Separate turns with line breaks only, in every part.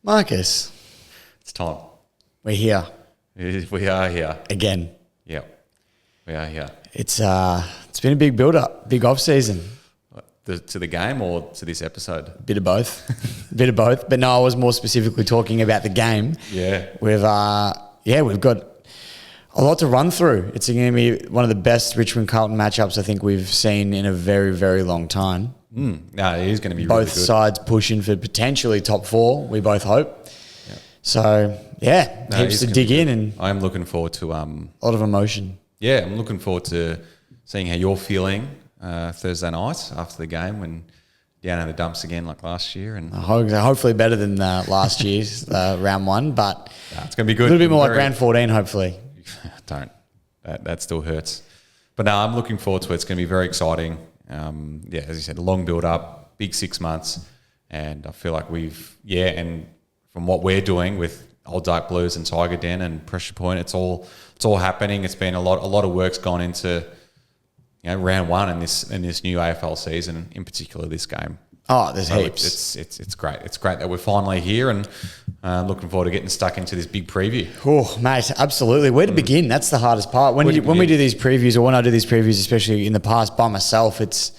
Marcus,
It's time.
we're here
We are here.
again.
Yep. We are here.
It's been a big build-up, big off-season.
To the game or to this episode?
Bit of both. Bit of both. But no, I was more specifically talking about the game.
Yeah.
We've got a lot to run through. It's going to be one of the best Richmond Carlton matchups I think we've seen in a very, very long time.
No, it is going to be
Both
really good.
sides pushing for potentially top four, we both hope.
Yep.
So, yeah,
No, it
heaps
is
to
gonna
dig
be
in
good.
and
I'm looking forward to
a lot of emotion.
I'm looking forward to seeing how you're feeling Thursday night after the game when down in the dumps again like last year. And
Hopefully better than last year's round one, but
it's going to be good.
a little bit more like round 14, hopefully.
Don't. That still hurts. But no, I'm looking forward to it. It's going to be very exciting. As you said, a long build-up, big 6 months. And I feel like and from what we're doing with Old Dark Blues and Tiger Den and Pressure Point, it's all happening. It's been a lot of work's gone into round one in this new AFL season, in particular this game.
Oh, there's
So
heaps.
It's great. It's great that we're finally here and looking forward to getting stuck into this big preview.
Oh, mate, absolutely. Where to begin? That's the hardest part. When we do these previews, or when I do these previews, especially in the past by myself, it's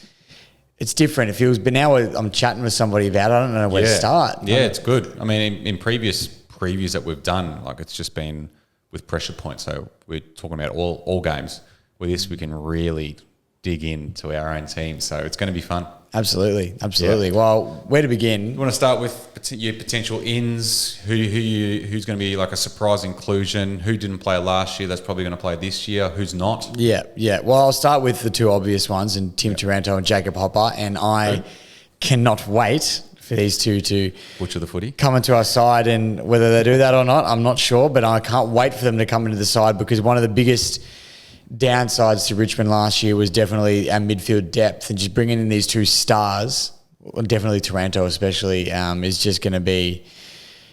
different. It feels, but now I'm chatting with somebody about it. I don't know where to start.
Yeah, it's good. I mean, in previous previews that we've done, like it's just been with Pressure Point. So we're talking about all games. With this, we can really dig into our own team. So it's going to be fun.
Absolutely.
Yeah.
Well, where to begin?
You want to start with your potential ins? Who's going to be like a surprise inclusion? Who didn't play last year? That's probably going to play this year. Who's not?
Yeah. Well, I'll start with the two obvious ones, and Tim Taranto and Jacob Hopper, and I cannot wait for these two to
Butcher the footy.
come into our side, and whether they do that or not, I'm not sure, but I can't wait for them to come into the side, because one of the biggest downsides to Richmond last year was definitely our midfield depth, and just bringing in these two stars, definitely Taranto especially, is just going to be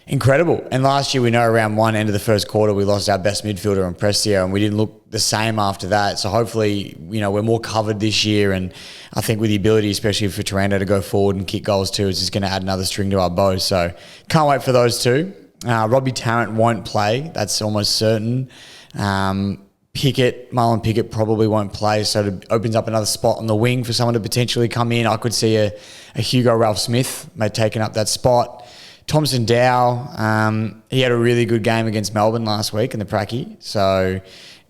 incredible. And last year, we know around one end of the first quarter, we lost our best midfielder in Prestia, and we didn't look the same after that. So hopefully, we're more covered this year, and I think with the ability, especially for Taranto to go forward and kick goals too, it's just going to add another string to our bow. So can't wait for those two. Robbie Tarrant won't play. That's almost certain. Marlon Pickett probably won't play, so it opens up another spot on the wing for someone to potentially come in. I could see a Hugo Ralph-Smith taking up that spot. Thompson Dow, he had a really good game against Melbourne last week in the Pracky, so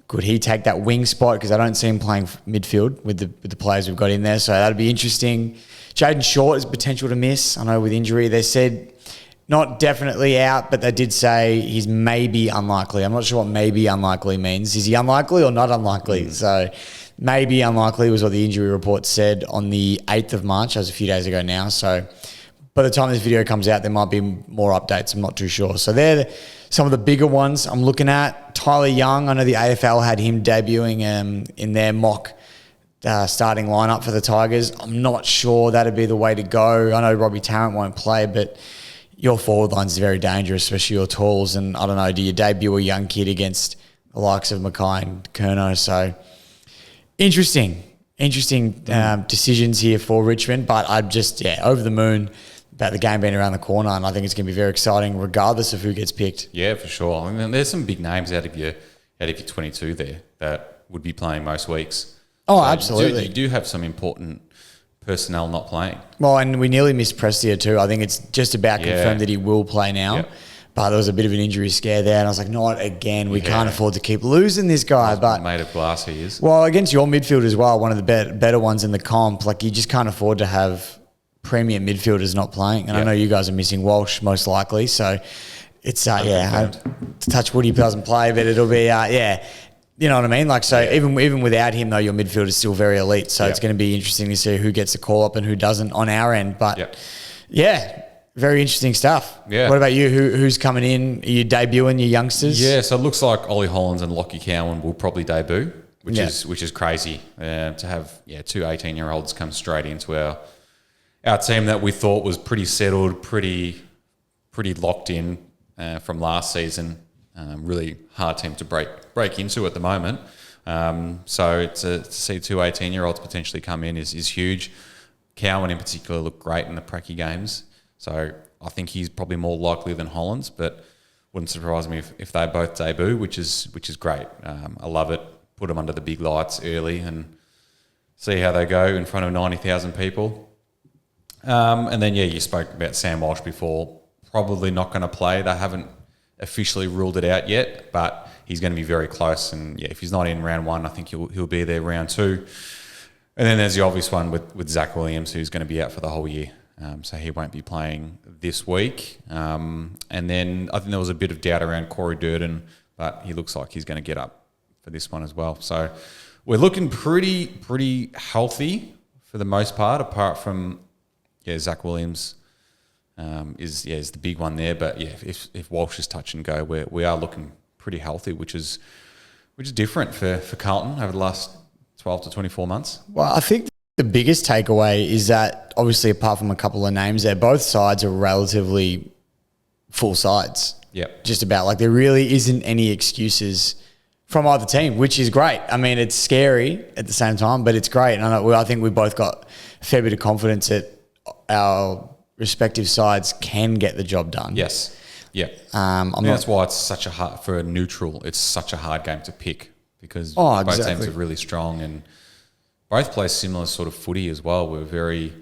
could he take that wing spot? Because I don't see him playing midfield with the players we've got in there, so that'd be interesting. Jaden Short has potential to miss. I know with injury, they said not definitely out, but they did say he's maybe unlikely. I'm not sure what maybe unlikely means. Is he unlikely or not unlikely? So maybe unlikely was what the injury report said on the 8th of March. That was a few days ago now. So by the time this video comes out, there might be more updates. I'm not too sure. So they're some of the bigger ones I'm looking at. Tyler Young, I know the AFL had him debuting in their mock starting lineup for the Tigers. I'm not sure that'd be the way to go. I know Robbie Tarrant won't play, but your forward line is very dangerous, especially your talls. And I don't know, do you debut a young kid against the likes of Mackay and Kerno? So interesting decisions here for Richmond. But I'm just, over the moon about the game being around the corner. And I think it's going to be very exciting regardless of who gets picked.
Yeah, for sure. I mean, there's some big names out of your 22 there that would be playing most weeks.
Oh,
So
absolutely.
You do have some important personnel not playing.
Well, and we nearly missed Prestia too. I think it's just about confirmed that he will play now.
Yep.
But there was a bit of an injury scare there, and I was like, not again. We can't afford to keep losing this guy. But
Made of glass he is.
well, against your midfield as well, one of the better ones in the comp, like you just can't afford to have premium midfielders not playing. And I know you guys are missing Walsh most likely. So it's, touch wood, he doesn't play, but it'll be, you know what I mean? Like, so even without him, though, your midfield is still very elite. So it's going to be interesting to see who gets the call up and who doesn't on our end. But very interesting stuff.
Yeah.
What about you? Who's coming in? Are you debuting your youngsters?
Yeah, so it looks like Ollie Hollands and Lockie Cowan will probably debut, which is crazy to have two 18-year-olds come straight into our team that we thought was pretty settled, pretty locked in from last season. Really hard team to break into at the moment. So to see two 18-year-olds potentially come in is huge. Cowan in particular looked great in the Pracky games. So I think he's probably more likely than Hollands, but wouldn't surprise me if they both debut, which is great. I love it. Put them under the big lights early and see how they go in front of 90,000 people. And then, you spoke about Sam Walsh before. Probably not going to play. They haven't officially ruled it out yet, but he's going to be very close. And, if he's not in round 1, I think he'll be there round 2. And then there's the obvious one with Zach Williams, who's going to be out for the whole year. So he won't be playing this week. And then I think there was a bit of doubt around Corey Durden, but he looks like he's going to get up for this one as well. So we're looking pretty healthy for the most part, apart from Zach Williams is the big one there. But if Walsh is touch and go, we are looking pretty healthy, which is different for Carlton over the last 12 to 24 months.
Well, I think the biggest takeaway is that, obviously, apart from a couple of names there, both sides are relatively full sides.
Yep.
Just about. Like, there really isn't any excuses from either team, which is great. I mean, it's scary at the same time, but it's great. And I think we both got a fair bit of confidence that our respective sides can get the job done.
Yes. Yeah. That's why it's such for a neutral, it's such a hard game to pick, because both teams are really strong and both play similar sort of footy as well. We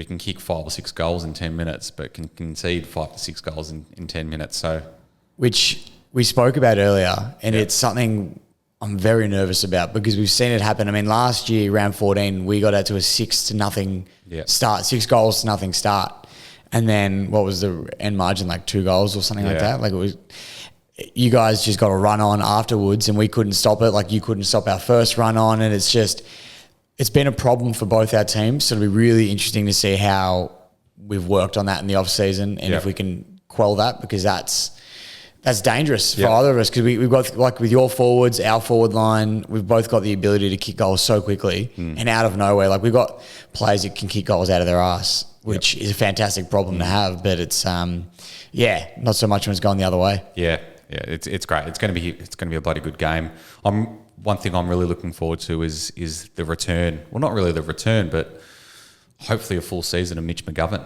can kick 5 or 6 goals in 10 minutes, but can concede 5 to 6 goals in 10 minutes. So,
which we spoke about earlier, and it's something I'm very nervous about, because we've seen it happen. I mean, last year, round 14, we got out to a 6-0 start, 6 goals to nothing start. And then what was the end margin, like 2 goals or something like that? Like, it was, you guys just got a run on afterwards and we couldn't stop it. Like, you couldn't stop our first run on, and it's been a problem for both our teams. So it'll be really interesting to see how we've worked on that in the off season, and if we can quell that, because that's dangerous for either of us, because we've got, like, with your forwards, our forward line, we've both got the ability to kick goals so quickly and out of nowhere. Like, we've got players that can kick goals out of their ass, which is a fantastic problem to have, but it's not so much when it's going the other way.
Yeah, it's great. It's going to be a bloody good game. One thing I'm really looking forward to is the return. Well, not really the return, but hopefully a full season of Mitch McGovern.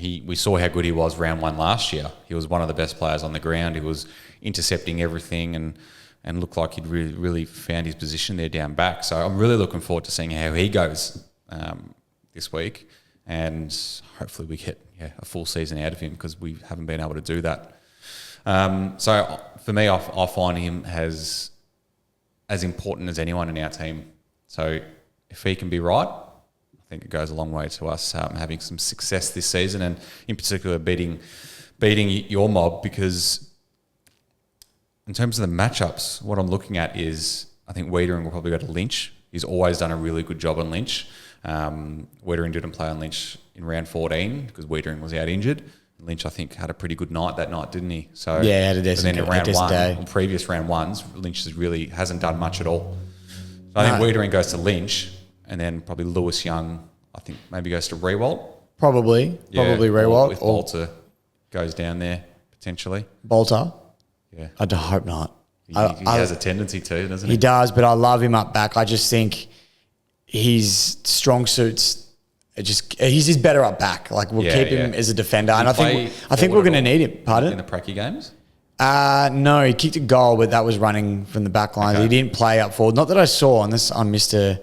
We saw how good he was round 1 last year. He was one of the best players on the ground. He was intercepting everything and looked like he'd really found his position there down back. So I'm really looking forward to seeing how he goes this week, and hopefully we get a full season out of him, because we haven't been able to do that. So for me, I find him as important as anyone in our team. So if he can be right, I think it goes a long way to us having some success this season, and in particular beating your mob, because in terms of the matchups, what I'm looking at is I think Wiedering will probably go to Lynch. He's always done a really good job on Lynch. Wiedering didn't play on Lynch in round 14 because Wiedering was out injured. Lynch, I think, had a pretty good night that night, didn't he? So
had a decent,
then in round 1,
day.
on previous round 1s, Lynch hasn't done much at all. So I think Wiedering goes to Lynch, and then probably Lewis Young, I think, maybe goes to Rewalt.
Probably Rewalt.
If Bolter goes down there, potentially.
Bolter?
Yeah.
I hope not.
He has a tendency to, doesn't he?
He does, but I love him up back. I just think his strong suits, he's better up back. Like, we'll keep him as a defender, and I think we're going to need him. Pardon?
In the Pracky games?
No, he kicked a goal, but that was running from the back line. Okay. He didn't play up forward. Not that I saw, unless I missed a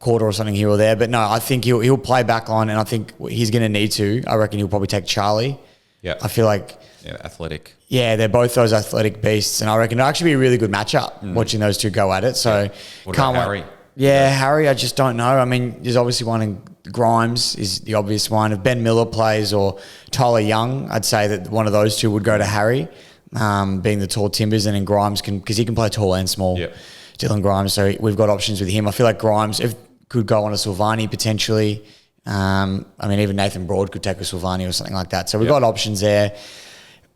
quarter or something here or there. But no, I think he'll play back line, and I think he's going to need to. I reckon he'll probably take Charlie. Yeah, I feel like
athletic.
Yeah, they're both those athletic beasts, and I reckon it'll actually be a really good matchup watching those two go at it. So
what about Harry?
Harry, I just don't know. I mean, there's obviously one in Grimes is the obvious one. If Ben Miller plays or Tyler Young, I'd say that one of those two would go to Harry. Being the tall timbers, and then Grimes because he can play tall and small. Yep. Dylan Grimes, so we've got options with him. I feel like Grimes could go on a Silvani potentially. I mean, even Nathan Broad could take a Silvani or something like that. So we've got options there,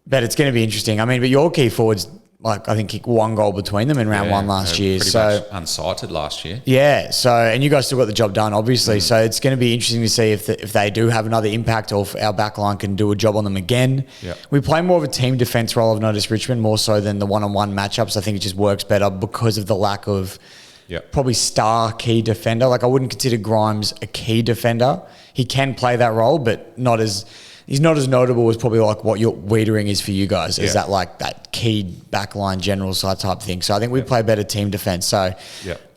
but it's going to be interesting. I mean, but your key forwards, like, I think, kicked 1 goal between them in round 1 last year.
Pretty much unsighted last year.
Yeah. So, and you guys still got the job done, obviously. So it's going to be interesting to see if they do have another impact, or if our backline can do a job on them again. Yep. We play more of a team defence role, I've noticed, Richmond, more so than the one-on-one matchups. I think it just works better because of the lack of probably star key defender. Like I wouldn't consider Grimes a key defender. He can play that role, but he's not as notable as probably like what your Wiedering is for you guys. Is that like that key backline general side type thing? So I think we play better team defense. So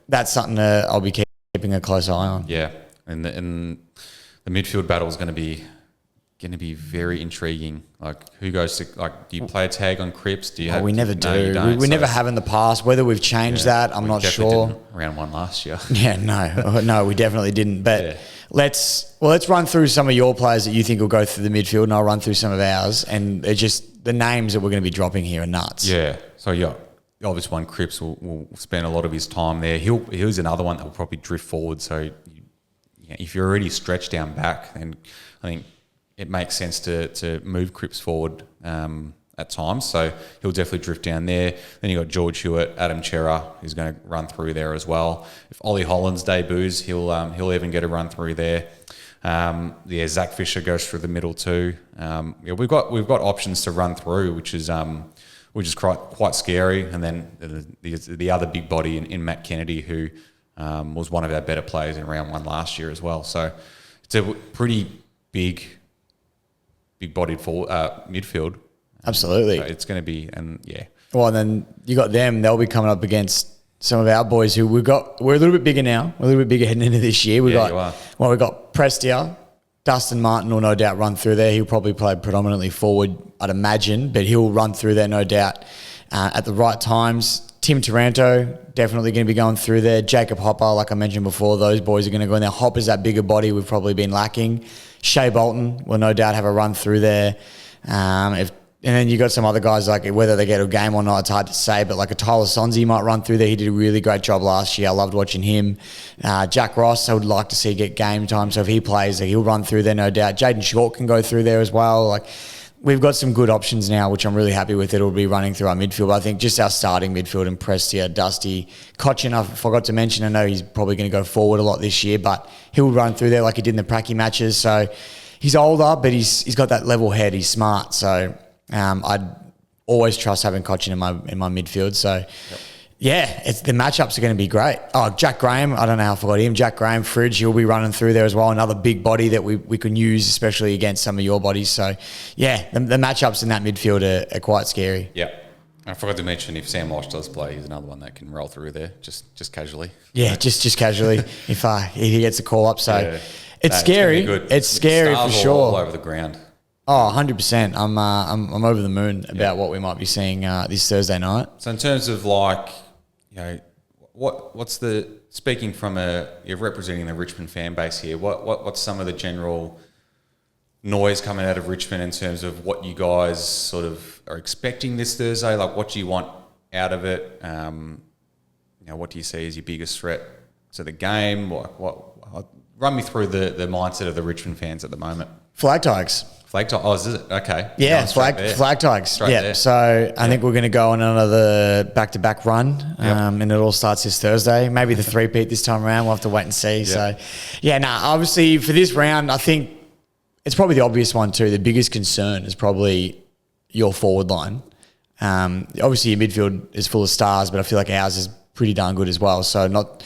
that's something that I'll be keeping a close eye on.
Yeah, and the midfield battle is going to be very intriguing. Like who goes to do you play a tag on Cripps? Do you?
We never do. You don't. We never have in the past. Whether we've changed that, I'm not sure.
Didn't round one last year.
Yeah, no, we definitely didn't. But let's run through some of your players that you think will go through the midfield, and I'll run through some of ours. And they're just the names that we're going to be dropping here are nuts.
Yeah. So the obvious one, Cripps will spend a lot of his time there. He's another one that will probably drift forward. So if you're already stretched down back, then I think it makes sense to move Cripps forward at times. So he'll definitely drift down there. Then you've got George Hewitt, Adam Chera, who's going to run through there as well. If Ollie Hollands debuts, he'll even get a run through there. Zach Fisher goes through the middle too. We've got options to run through, which is quite scary. And then the other big body in Matt Kennedy, who was one of our better players in round one last year as well. So it's a pretty big-bodied midfield.
Absolutely.
So it's going to be,
Well, and then you got them. They'll be coming up against some of our boys who we're a little bit bigger now. We're a little bit bigger heading into this year. We've got Prestia. Dustin Martin will no doubt run through there. He'll probably play predominantly forward, I'd imagine, but he'll run through there no doubt at the right times. Tim Taranto, definitely going to be going through there. Jacob Hopper, like I mentioned before, those boys are going to go in there. Hopper's that bigger body we've probably been lacking. Shea Bolton will no doubt have a run through there. And then you got some other guys, like whether they get a game or not, it's hard to say, but like a Tyler Sonzi might run through there. He did a really great job last year. I loved watching him. Jack Ross, I would like to see get game time. So if he plays, he'll run through there, no doubt. Jaden Short can go through there as well. Like we've got some good options now, which I'm really happy with. It'll be running through our midfield. But I think just our starting midfield and Prestia, Dusty, Cochin, I forgot to mention. I know he's probably going to go forward a lot this year, but he'll run through there like he did in the pracky matches. So he's older, but he's got that level head. He's smart. So I'd always trust having Cochin in my midfield. So the matchups are going to be great. Oh, Jack Graham, I don't know how I forgot him. Jack Graham, Fridge, he'll be running through there as well. Another big body that we can use, especially against some of your bodies. So the matchups in that midfield are quite scary.
Yeah. I forgot to mention if Sam Walsh does play, he's another one that can roll through there just casually.
Yeah, just casually if he gets a call up. So it's scary. It's scary for sure.
All over the ground.
Oh, 100%. I'm over the moon about what we might be seeing this Thursday night.
So in terms of what's speaking from you're representing the Richmond fan base here, what's some of the general noise coming out of Richmond in terms of what you guys sort of are expecting this Thursday? Like what do you want out of it? What do you see as your biggest threat to the game? Run me through the mindset of the Richmond fans at the moment.
Flag Tigers.
Flag Tigers. Oh, is it? Okay.
Yeah, Flag Tigers. Yeah. So I think we're going to go on another back-to-back run, and it all starts this Thursday. Maybe the three-peat this time around. We'll have to wait and see. Yep. So, obviously for this round, I think it's probably the obvious one too. The biggest concern is probably your forward line. Obviously your midfield is full of stars, but I feel like ours is pretty darn good as well. So not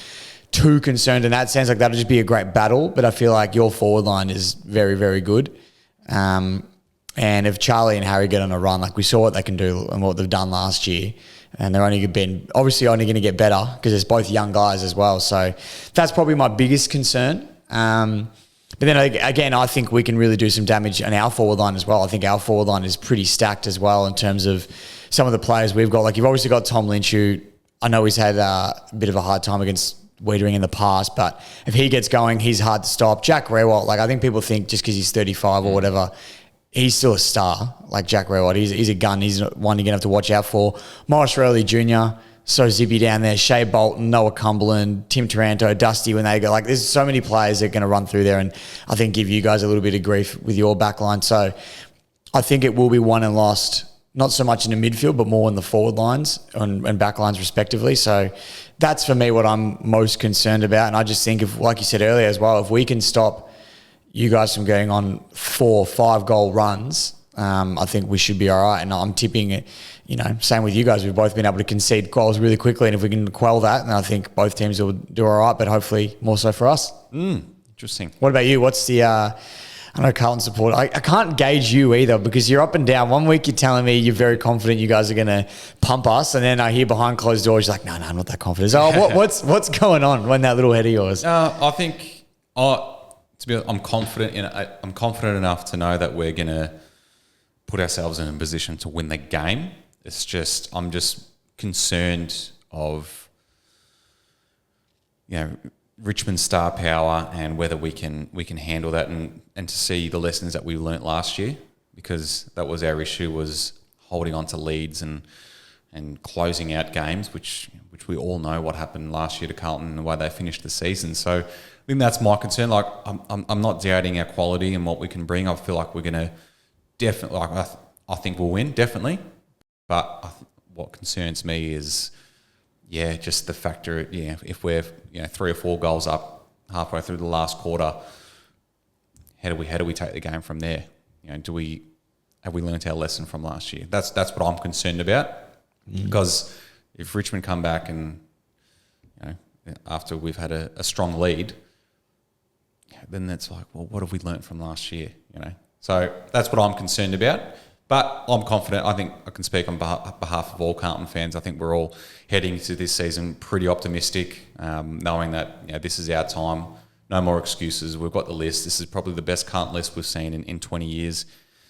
too concerned in that sense. Like that'll just be a great battle, but I feel like your forward line is very, very good. And if Charlie and Harry get on a run, like we saw what they can do and what they've done last year, and they're only going to get better because it's both young guys as well. So that's probably my biggest concern. But then again, I think we can really do some damage on our forward line as well. I think our forward line is pretty stacked as well in terms of some of the players we've got. Like you've obviously got Tom Lynch, who I know he's had a bit of a hard time against Wiedering in the past, but if he gets going, he's hard to stop. Jack Rewalt, I think people think just because he's 35 or whatever, he's still a star. Like Jack Rewalt, he's a gun. He's one you're going to have to watch out for. Morris Rowley Jr., so zippy down there. Shea Bolton, Noah Cumberland, Tim Taranto, Dusty when they go. Like there's so many players that are going to run through there and I think give you guys a little bit of grief with your backline. So I think it will be won and lost, not so much in the midfield, but more in the forward lines and back lines respectively. So that's for me what I'm most concerned about. And I just think if, like you said earlier as well, if we can stop you guys from going on 4 or 5 goal runs, I think we should be all right. And I'm tipping it, same with you guys. We've both been able to concede goals really quickly. And if we can quell that, then I think both teams will do all right, but hopefully more so for us.
Interesting.
What about you? What's the, I know Carlton support. I can't gauge you either because you're up and down. One week you're telling me you're very confident you guys are going to pump us. And then I hear behind closed doors, you're like, no, I'm not that confident. So what's going on when that little head of yours?
I think, to be honest, I'm confident enough to know that we're going to put ourselves in a position to win the game. I'm just concerned of, Richmond's star power and whether we can handle that and to see the lessons that we learnt last year, because that was our issue, was holding on to leads and closing out games, which we all know what happened last year to Carlton and the way they finished the season. So I think that's my concern. Like I'm not doubting our quality and what we can bring. I feel like we're going to definitely, I think we'll win, definitely. But what concerns me is, just the factor, if we're 3 or 4 goals up halfway through the last quarter, how do we take the game from there? Have we learnt our lesson from last year? That's what I'm concerned about. Because if Richmond come back and after we've had a strong lead, then that's like, well, what have we learnt from last year? So that's what I'm concerned about. But I'm confident. I think I can speak on behalf of all Carlton fans. I think we're all heading into this season pretty optimistic, knowing that this is our time. No more excuses. We've got the list. This is probably the best Carlton list we've seen in 20 years.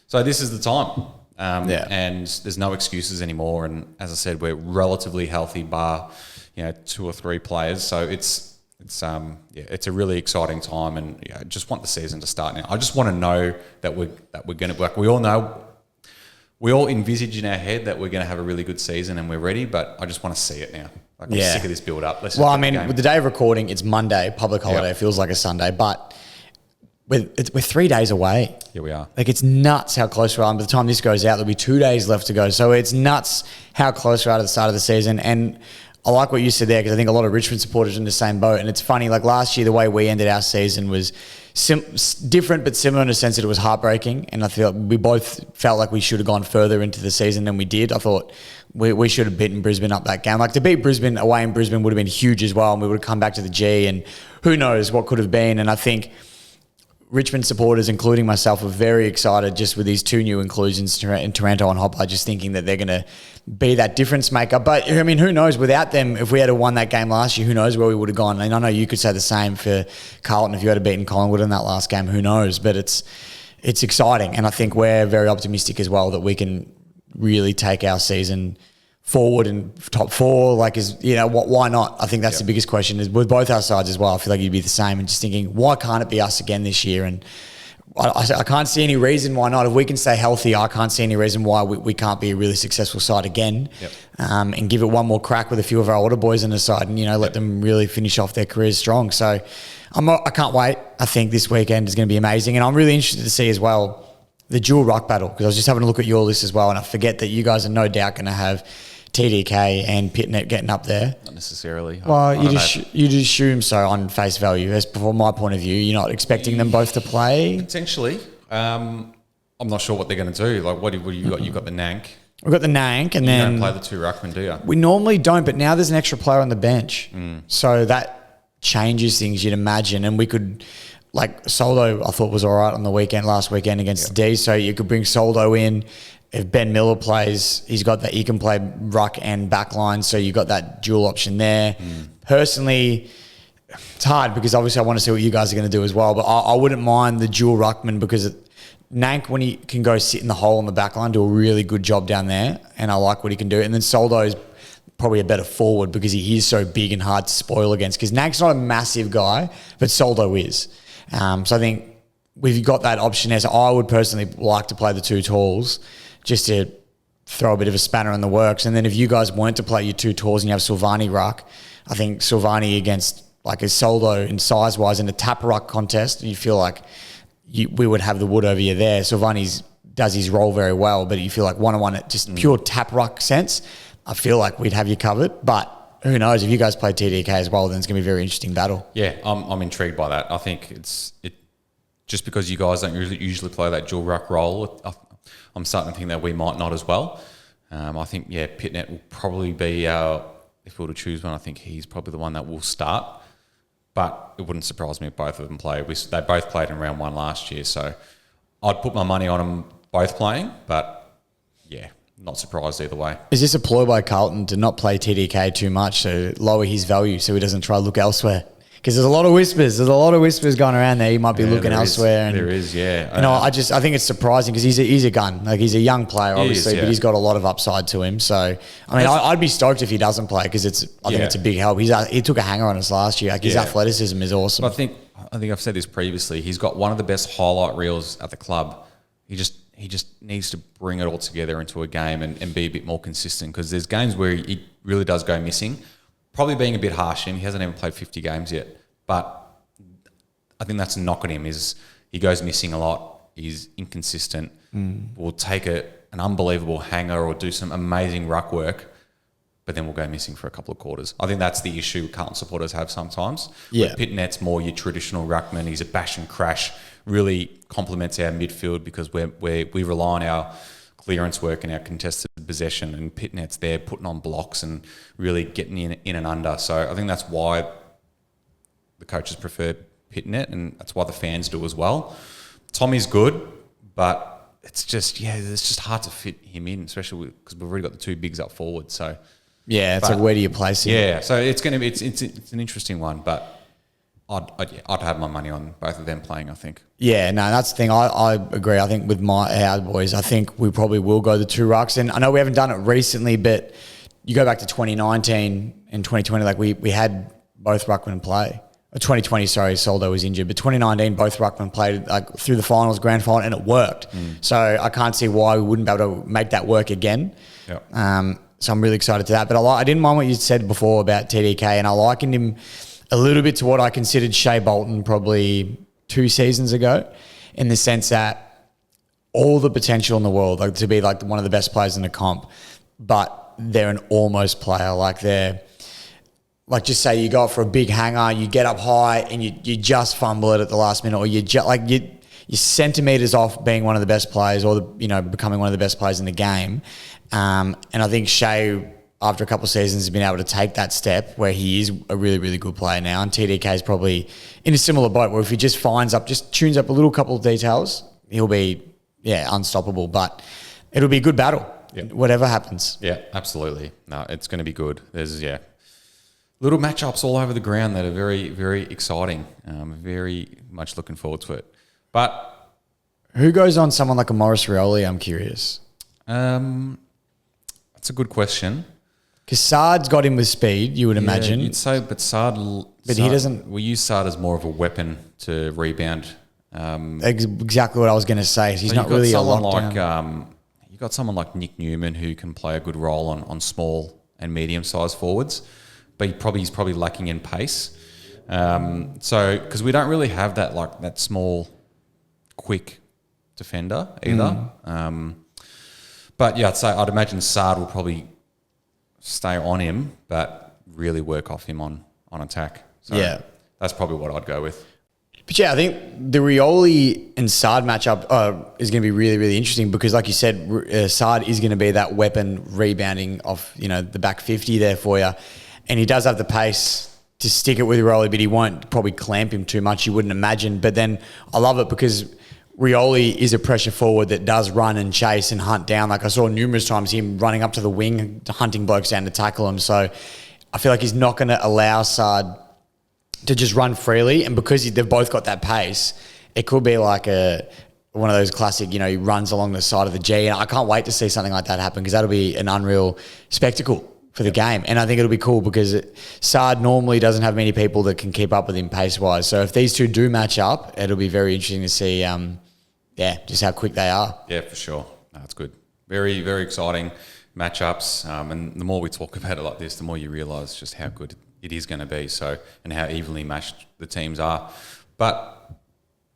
So this is the time. And there's no excuses anymore. And as I said, we're relatively healthy, bar 2 or 3 players. So it's a really exciting time, and I just want the season to start now. I just want to know that we're going to work. We all know. We all envisage in our head that we're going to have a really good season and we're ready, but I just want to see it now. I'm sick of this build-up. With
the day of recording, it's Monday, public holiday. It feels like a Sunday, but we're 3 days away.
Here we are.
Like, it's nuts how close we are. And by the time this goes out, there'll be 2 days left to go. So it's nuts how close we are to the start of the season. And I like what you said there, because I think a lot of Richmond supporters are in the same boat. And it's funny, like last year, the way we ended our season was different but similar in the sense that it was heartbreaking, and I feel like we both felt like we should have gone further into the season than we did. I thought we should have beaten Brisbane up that game. Like, to beat Brisbane away in Brisbane would have been huge as well, and we would have come back to the G, and who knows what could have been. And I think Richmond supporters, including myself, were very excited just with these 2 new inclusions in Taranto and Hopper, just thinking that they're going to be that difference maker. But I mean, who knows? Without them, if we had won that game last year, who knows where we would have gone? And I know you could say the same for Carlton if you had beaten Collingwood in that last game. Who knows? But it's exciting, and I think we're very optimistic as well that we can really take our season forward in top 4. Like, why not? I think that's the biggest question is with both our sides as well. I feel like you'd be the same, and just thinking, why can't it be us again this year? And I can't see any reason why not. If we can stay healthy, I can't see any reason why we can't be a really successful side again, and give it one more crack with a few of our older boys on the side, and let them really finish off their careers strong. So I can't wait. I think this weekend is going to be amazing, and I'm really interested to see as well the dual ruck battle, because I was just having a look at your list as well, and I forget that you guys are no doubt going to have TDK and Pitnet getting up there.
Not necessarily.
Well, you'd assume so on face value. As from my point of view, you're not expecting them both to play?
Potentially. I'm not sure what they're going to do. Like, what have you got? You've got the Nank.
We've got the Nank, and then...
You don't play the 2 ruckmen, do you?
We normally don't, but now there's an extra player on the bench. So that changes things, you'd imagine. And we could... Like, Soldo, I thought, was all right on the last weekend against the D. So you could bring Soldo in. If Ben Miller plays, he can play ruck and backline, so you've got that dual option there. Personally, it's hard because obviously I want to see what you guys are going to do as well, but I wouldn't mind the dual ruckman because Nank, when he can go sit in the hole in the backline, do a really good job down there, and I like what he can do. And then Soldo is probably a better forward because he is so big and hard to spoil against, because Nank's not a massive guy, but Soldo is. So I think we've got that option there. So I would personally like to play the 2 talls, just to throw a bit of a spanner in the works. And then if you guys weren't to play your 2 talls and you have Silvani ruck, I think Silvani against like a Soldo in size-wise in the tap ruck contest, you feel like we would have the wood over you there. Silvani does his role very well, but you feel like one-on-one at just pure tap ruck sense, I feel like we'd have you covered. But who knows, if you guys play TDK as well, then it's going to be a very interesting battle.
Yeah, I'm intrigued by that. I think it just because you guys don't usually play that dual ruck role, I'm starting to think that we might not as well. I think, Pitnet will probably be our, if we were to choose one, I think he's probably the one that will start. But it wouldn't surprise me if both of them play. They both played in round 1 last year, so I'd put my money on them both playing, but not surprised either way.
Is this a ploy by Carlton to not play TDK too much to lower his value so he doesn't try to look elsewhere? Because there's a lot of whispers. There's a lot of whispers going around there. He might be looking elsewhere.
There is.
And I think it's surprising because he's a gun. Like, he's a young player, obviously, but he's got a lot of upside to him. So, I mean, I'd be stoked if he doesn't play because I think it's a big help. He took a hanger on us last year. Like, his athleticism is awesome.
I think I've said this previously. He's got one of the best highlight reels at the club. He just needs to bring it all together into a game and be a bit more consistent, because there's games where he really does go missing. Probably being a bit harsh on him. He hasn't even played 50 games yet. But I think that's a knock on him, is he goes missing a lot. He's inconsistent. Will take an unbelievable hanger or do some amazing ruck work, but then we'll go missing for a couple of quarters. I think that's the issue Carlton supporters have sometimes.
Yeah.
Pitnet's more your traditional ruckman. He's a bash and crash, really complements our midfield because we rely on our clearance work and our contested possession, and Pitnet's there putting on blocks and really getting in and under. So I think that's why the coaches prefer Pitnet, and that's why the fans do as well. Tommy's good, but it's just hard to fit him in, especially because we've already got the two bigs up forward. So
like, where do you place him?
Yeah, so it's going to be it's an interesting one, but I'd have my money on both of them playing, I think.
Yeah, no, that's the thing. I agree. I think with our boys, I think we probably will go the two rucks. And I know we haven't done it recently, but you go back to 2019 and 2020, like we had both ruckmen play. 2020, sorry, Soldo was injured, but 2019, both ruckmen played like through the finals, grand final, and it worked. So I can't see why we wouldn't be able to make that work again.
Yep.
So I'm really excited to that. But I didn't mind what you said before about TDK, and I likened him a little bit to what I considered Shea Bolton probably 2 seasons ago, in the sense that all the potential in the world, like to be like one of the best players in the comp, but they're an almost player. Like they're, like, just say you go up for a big hanger, you get up high and you just fumble it at the last minute, or you're centimetres off being one of the best players, or becoming one of the best players in the game. And I think Shea, after a couple of seasons, has been able to take that step where he is a really, really good player now. And TDK is probably in a similar boat where if he just tunes up a little couple of details, he'll be, unstoppable. But it'll be a good battle, whatever happens.
Yeah, absolutely. No, it's going to be good. There's, little matchups all over the ground that are very, very exciting. Very much looking forward to it. But
who goes on someone like a Maurice Rioli? I'm curious.
That's a good question.
Because Sard's got him with speed, you would imagine.
You'd say, but Sard,
he doesn't.
We use Sard as more of a weapon to rebound.
Exactly what I was going to say. He's not really a lockdown.
You've got someone like Nick Newman who can play a good role on small and medium-sized forwards, but he's probably lacking in pace. So because we don't really have that small, quick defender either. But I'd imagine Sard will probably stay on him, but really work off him on attack. So that's probably what I'd go with.
But I think the Rioli and Sard matchup is going to be really, really interesting because, like you said, Sard is going to be that weapon rebounding off, the back 50 there for you. And he does have the pace to stick it with Rioli, but he won't probably clamp him too much, you wouldn't imagine. But then I love it because Rioli is a pressure forward that does run and chase and hunt down. Like I saw numerous times him running up to the wing, hunting blokes down to tackle him. So I feel like he's not going to allow Sard to just run freely. And because they've both got that pace, it could be like one of those classic, he runs along the side of the G. And I can't wait to see something like that happen because that'll be an unreal spectacle for the game. And I think it'll be cool because Sard normally doesn't have many people that can keep up with him pace-wise. So if these two do match up, it'll be very interesting to see, just how quick they are.
Yeah, for sure. No, that's good. Very, very exciting matchups. And the more we talk about it like this, the more you realise just how good it is going to be. So, and how evenly matched the teams are. But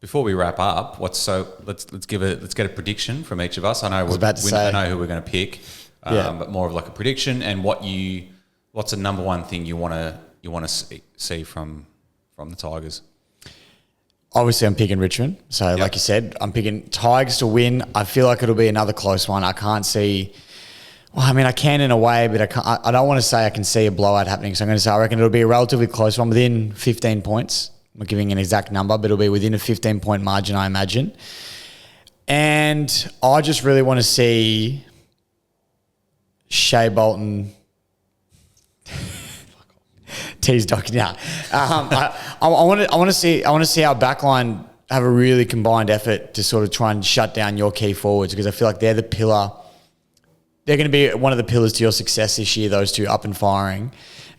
before we wrap up, let's get a prediction from each of us. I know I know who we're going to pick. But more of like a prediction and what's the number one thing you want to see from the Tigers?
Obviously, I'm picking Richmond. So, like you said, I'm picking Tigers to win. I feel like it'll be another close one. I can't see. Well, I mean, I can in a way, but I don't want to say I can see a blowout happening. So I'm going to say I reckon it'll be a relatively close one within 15 points. I'm not giving an exact number, but it'll be within a 15-point margin, I imagine. And I just really want to see Shea Bolton tease Doc. Yeah, I want to see our backline have a really combined effort to sort of try and shut down your key forwards, because I feel like they're the pillar. They're going to be one of the pillars to your success this year. Those two up and firing,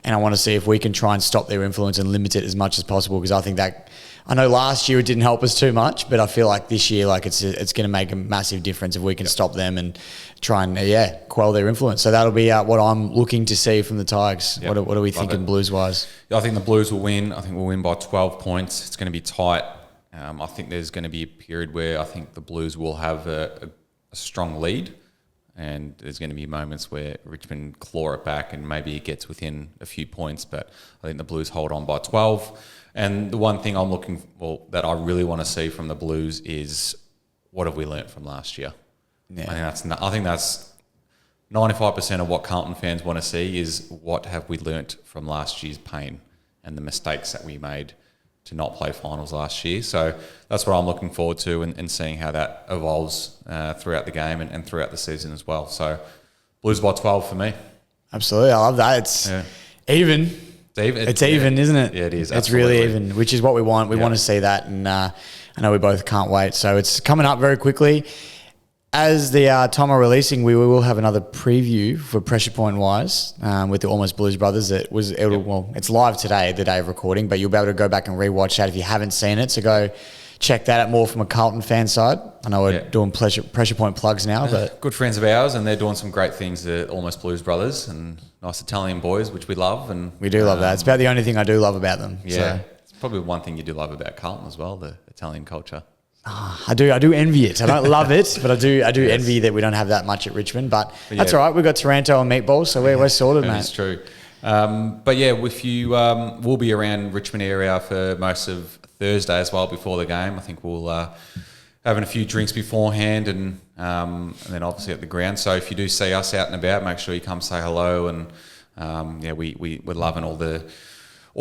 and I want to see if we can try and stop their influence and limit it as much as possible. Because I think that, I know last year it didn't help us too much, but I feel like this year, like it's going to make a massive difference if we can stop them and try and quell their influence. So that'll be what I'm looking to see from the Tigers.
Yep.
What are we thinking Blues wise?
I think the Blues will win. I think we'll win by 12 points. It's going to be tight. I think there's going to be a period where I think the Blues will have a strong lead, and there's going to be moments where Richmond claw it back and maybe it gets within a few points, but I think the Blues hold on by 12. And the one thing that I really want to see from the Blues is, what have we learnt from last year? Yeah. I think that's 95% of what Carlton fans want to see is, what have we learnt from last year's pain and the mistakes that we made to not play finals last year. So that's what I'm looking forward to, and seeing how that evolves throughout the game and throughout the season as well. So Blues by 12 for me.
Absolutely. I love that. It's even. It's even, isn't it?
Yeah, it is.
It's really even, which is what we want. We want to see that, and I know we both can't wait. So it's coming up very quickly. As the time we're releasing, we will have another preview for Pressure Point wise with the Almost Blues Brothers. It's live today, the day of recording, but you'll be able to go back and rewatch that if you haven't seen it. So go check that out more from a Carlton fan side. I know we're doing Pressure Point plugs now, but
good friends of ours, and they're doing some great things. The Almost Blues Brothers, and nice Italian boys, which we love, and
we do love that. It's about the only thing I do love about them.
Yeah,
so.
It's probably one thing you do love about Carlton as well, the Italian culture.
I do envy it. I don't love it, but I do envy that we don't have that much at Richmond. But that's all right. We've got Taranto and meatballs, so we're sorted, mate.
That's true. But yeah, if you we'll be around Richmond area for most of Thursday as well before the game. I think we'll having a few drinks beforehand, and then obviously at the ground. So if you do see us out and about, make sure you come say hello. And we're loving all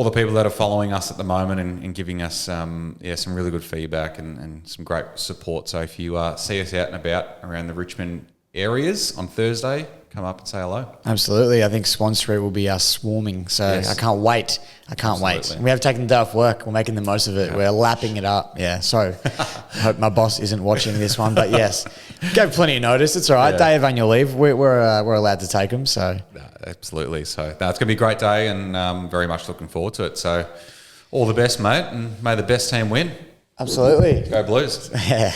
the people that are following us at the moment and giving us some really good feedback and some great support. So if you see us out and about around the Richmond areas on Thursday, come up and say hello.
Absolutely. I think Swan Street will be swarming. So yes. I can't wait. And we have taken the day off work. We're making the most of it. Yeah. We're lapping it up. Yeah. So I hope my boss isn't watching this one, but yes, gave plenty of notice. It's all right. Yeah. Day of annual leave. We're allowed to take them. So
absolutely. So it's going to be a great day, and very much looking forward to it. So all the best, mate, and may the best team win.
Absolutely.
Go Blues.
Yeah.